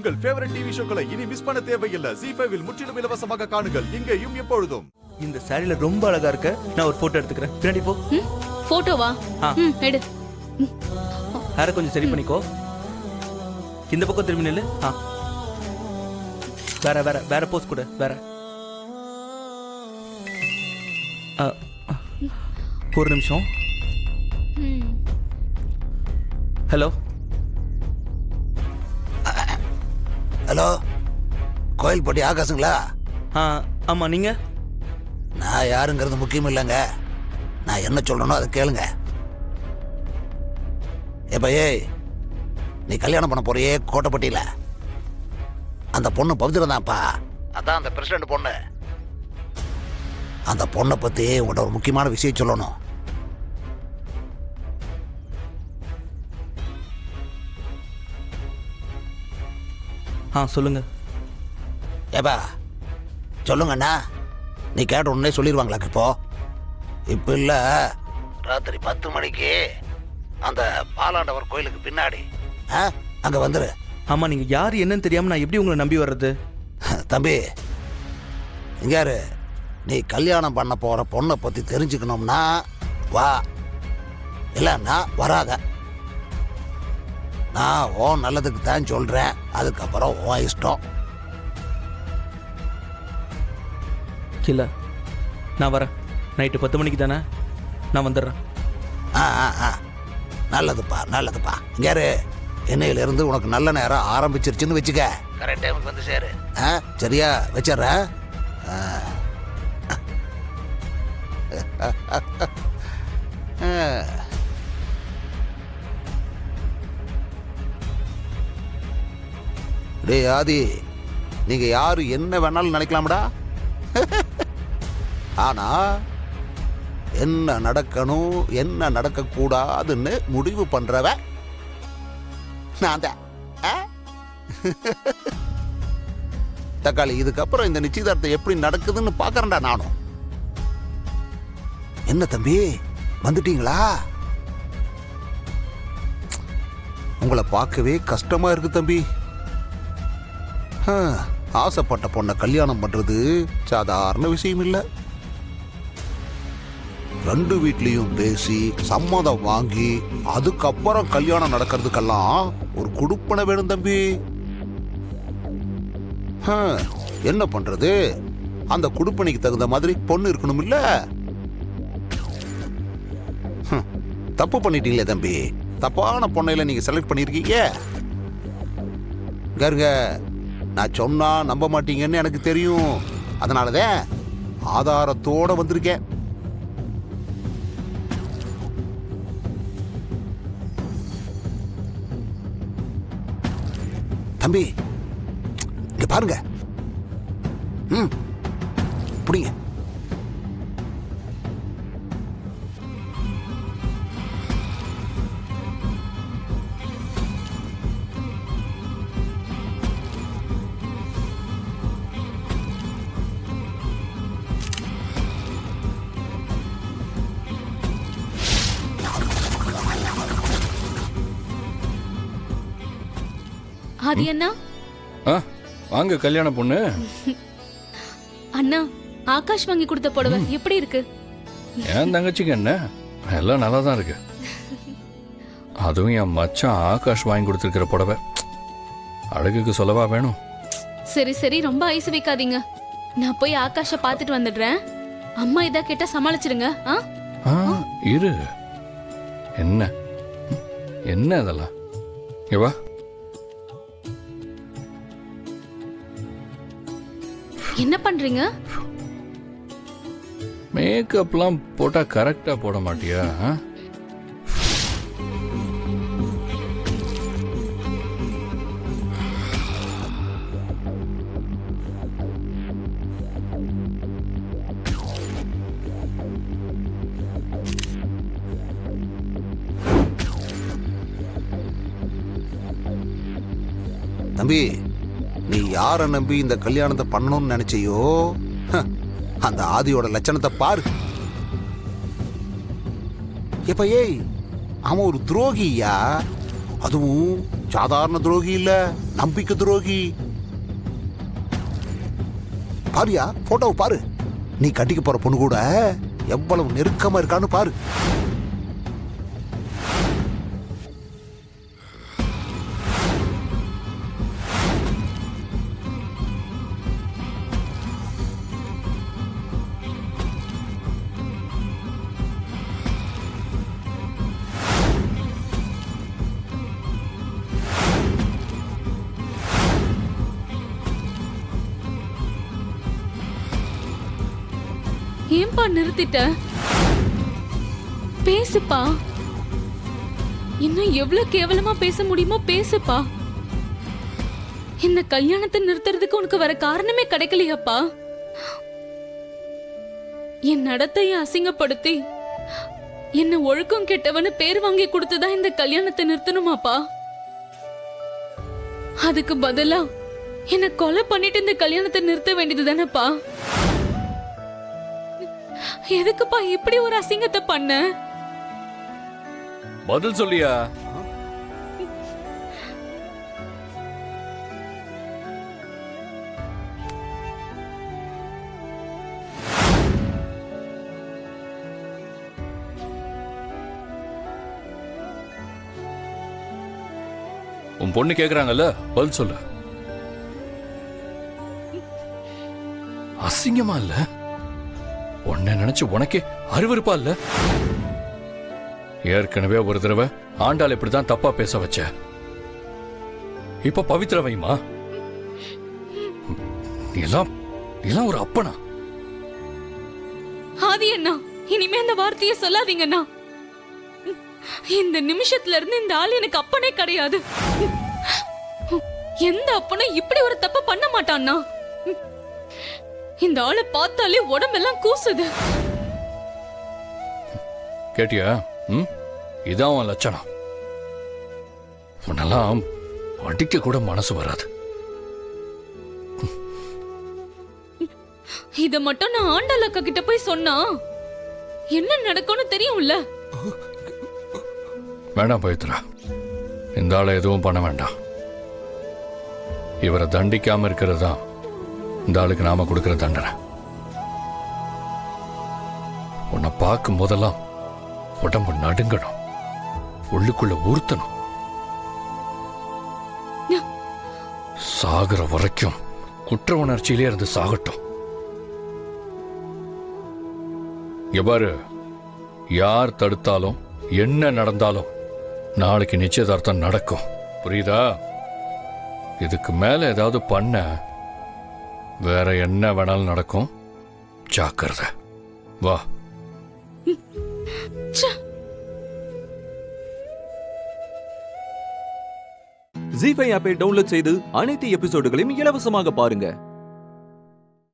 உங்கள் favourite TV ஷோக்களை இனி miss பண்ண தேவையில்லை. ஜீ5 இல் முற்றிலும் இலவசமாக காணுங்கள். இங்கேயும் எப்பொழுதும். இந்த சாரில ரொம்ப அழகா இருக்க. நான் ஒரு போட்டோ எடுத்துக்கிறேன். பின்னாடி போ. போட்டோவா? எடு. ஹேர கொஞ்சம் சரி பண்ணிக்கோ. இந்த பக்கம் திரும்பி நில்லு. வேற வேற வேற போஸ் கொடு. வேற ஒரு நிமிஷம். ஹலோ ஹலோ, கோயில்பட்டி ஆகாசுங்களா? ஆமா, நீங்க? நான் யாருங்கிறது முக்கியம் இல்லைங்க. நான் என்ன சொல்றேனோ அதை கேளுங்க. ஏய், நீ கல்யாணம் பண்ண போறியே கோட்டைப்பட்டியில, அந்த பொண்ணு பவித்ரன் தான்ப்பா. அதான் அந்த பிரசிடண்ட் பொண்ணு. அந்த பொண்ணை பத்தி உங்கள்கிட்ட ஒரு முக்கியமான விஷயம் சொல்லணும். சொல்லுங்க. ஏப்பா சொல்லுங்கண்ணா. நீ கேட்ட உடனே சொல்லிடுவாங்களா? இப்போ இல்லை, ராத்திரி 10 மணிக்கு அந்த பாலாண்டவர் கோயிலுக்கு பின்னாடி அங்கே வந்துரு. ஆமா, நீங்க யாரு என்னன்னு தெரியாம நான் எப்படி உங்களை நம்பி வர்றது? தம்பி இங்க யாரு? நீ கல்யாணம் பண்ண போற பொண்ணை பத்தி தெரிஞ்சுக்கணும்னா வா, இல்லைன்னா வராத. நான் ஓ நல்லதுக்கு தான் சொல்றேன். அதுக்கப்புறம் ஓ இஷ்டம். இல்ல, நான் வரேன். நைட்டு 10 மணிக்கு தானே, நான் வந்துடுறேன். நல்லதுப்பா நல்லதுப்பா. இங்க யாரு? இன்னையிலிருந்து உனக்கு நல்ல நேரம் ஆரம்பிச்சிருச்சுன்னு வச்சுக்க. கரெக்ட் டைமுக்கு வந்து சேரு. சரியா? வச்சிடுறேன். டேய் ஆதி, நீங்க யாரு என்ன வேணாலும் நினைக்கலாம்டா. ஆனா என்ன நடக்கணும் என்ன நடக்க கூடாதுன்னு முடிவு பண்றவ நான் தான். தக்காளி, இதுக்கப்புறம் இந்த நிச்சயதார்த்தம் எப்படி நடக்குதுன்னு பாக்குறேன்டா நானும். என்ன தம்பி வந்துட்டீங்களா? உங்களை பார்க்கவே கஷ்டமா இருக்கு தம்பி. ஆசைப்பட்ட பொண்ணை கல்யாணம் பண்றது சாதாரண விஷயம் இல்லை. 2 வீட்லயும் பேசி சம்மதம் வாங்கி அதுக்கப்புறம் கல்யாணம் நடக்கிறதுக்கெல்லாம் ஒரு குடுப்பனை வேணும் தம்பி. என்ன பண்றது? அந்த குடுப்பனைக்கு தகுந்த மாதிரி பொண்ணு இருக்கணும் இல்ல? தப்பு பண்ணிட்டீங்களே தம்பி. தப்பான பொண்ணையில நீங்க செலக்ட் பண்ணிருக்கீங்க. கருங்க, நான் சொன்னா நம்ப மாட்டீங்கன்னு எனக்கு தெரியும். அதனாலதான் ஆதாரத்தோட வந்திருக்கேன். தம்பி இங்க பாருங்க. புடிங்க. அது என்ன? வாங்க கல்யாண பொண்ணு. அண்ணா, ஆகாஷ் வாங்கி கொடுத்த புடவை எப்படி இருக்கு? என் தங்கச்சிக்கு என்ன, எல்லாம் நல்லா தான் இருக்கு. அதுவும் என் மச்சான் ஆகாஷ் வாங்கி கொடுத்துருக்கிற புடவை. அழகுக்கு சொல்லவா வேணும்? சரி சரி, ரொம்ப ஐஸ் வைக்காதீங்க. நான் போய் ஆகாஷ பாத்துட்டு வந்துடுறேன். அம்மா இதா கேட்டா சமாளிச்சிருங்க. இரு. என்ன என்ன இதெல்லாம்? வா. என்ன பண்றீங்க? மேக்கப்லாம் போட்டா கரெக்டா போட மாட்டியா? தம்பி, நீ யாரை நம்பி இந்த கல்யாணத்தை பண்ணணும்னு நினைச்சியோ, அந்த ஆதியோட லட்சணத்தை பாரு. ஏய், அவன் ஒரு துரோகியா. அதுவும் சாதாரண துரோகி இல்ல, நம்பிக்கை துரோகி. பாரியா, போட்டோவை பாரு. நீ கட்டிக்க போற பொண்ணு கூட எவ்வளவு நெருக்கமா இருக்கான்னு பாரு. ஏன்பா நிறுத்திட்ட? பேசுப்பா. இன்னும் எவ்வளவு கேவலமா பேச முடியுமோ பேசுப்பா. இந்த கல்யாணத்தை நிறுத்துறதுக்கு உனக்கு வர காரணமே கிடைக்கலையாப்பா? என் நடத்தையை அசிங்கப்படுத்தி என்ன ஒழுக்கம் கெட்டவனு பேர் வாங்கி கொடுத்துதான் இந்த கல்யாணத்தை நிறுத்தணுமாப்பா? அதுக்கு பதிலா என்ன கொலை பண்ணிட்டு இந்த கல்யாணத்தை நிறுத்த வேண்டியது தானேப்பா? எதுக்குப்பா இப்படி ஒரு அசிங்கத்தை பண்ண? பதில் சொல்லியா? உன் பொண்ணு கேக்குறாங்கல்ல, பதில் சொல்லு. அசிங்கமா இல்ல? உன்னை நினைச்சு உனக்கே அருவருப்பா இல்ல? ஏற்கனவே ஒரு தடவை ஆண்டாள் இப்படிதான் தப்பா பேச வச்ச. இப்ப பவித்ர வைமா? எல்லாம் ஒரு அப்பனா? ஆதி அண்ணா, இனிமே அந்த வார்த்தையை சொல்லாதீங்கண்ணா. இந்த நிமிஷத்துல இருந்து இந்த ஆள் எனக்கு அப்பனே கிடையாது. எந்த அப்பனும் இப்படி ஒரு தப்பு பண்ண மாட்டான்னா. இந்த ஆளை பார்த்தாலே உடம்பெல்லாம் கூசுது. கேட்டியா? இதான் உன் லட்சணம். உன்னெல்லாம் அடிக்க கூட மனசு வராது. இத மட்டும் நான் ஆண்டாள் அக்கா கிட்ட போய் சொன்னா என்ன நடக்கும்னு தெரியும்ல? வேண்டாம் பவித்ரா, இந்த ஆளை எதுவும் பண்ண வேண்டாம். இவரை தண்டிக்காம இருக்கிறது தான் இந்த ஆளுக்கு நாம கொடுக்கிற தண்டனை. உன்னை பார்க்கும் போதெல்லாம் உடம்பு நடுங்கணும், உள்ளுக்குள்ள ஊர்த்தணும். சாகுற வரைக்கும் குற்ற உணர்ச்சியிலே இருந்து சாகட்டும். இங்க பாரு, யார் தடுத்தாலும் என்ன நடந்தாலும் நாளைக்கு நிச்சயதார்த்தம் நடக்கும். புரியுதா? இதுக்கு மேல ஏதாவது பண்ண வேற என்ன வேணாலும் நடக்கும். ஜாக்கிரதை. வா. ஜீ5 ஆப்பை டவுன்லோட் செய்து அனைத்து எபிசோடுகளையும் இலவசமாக பாருங்க.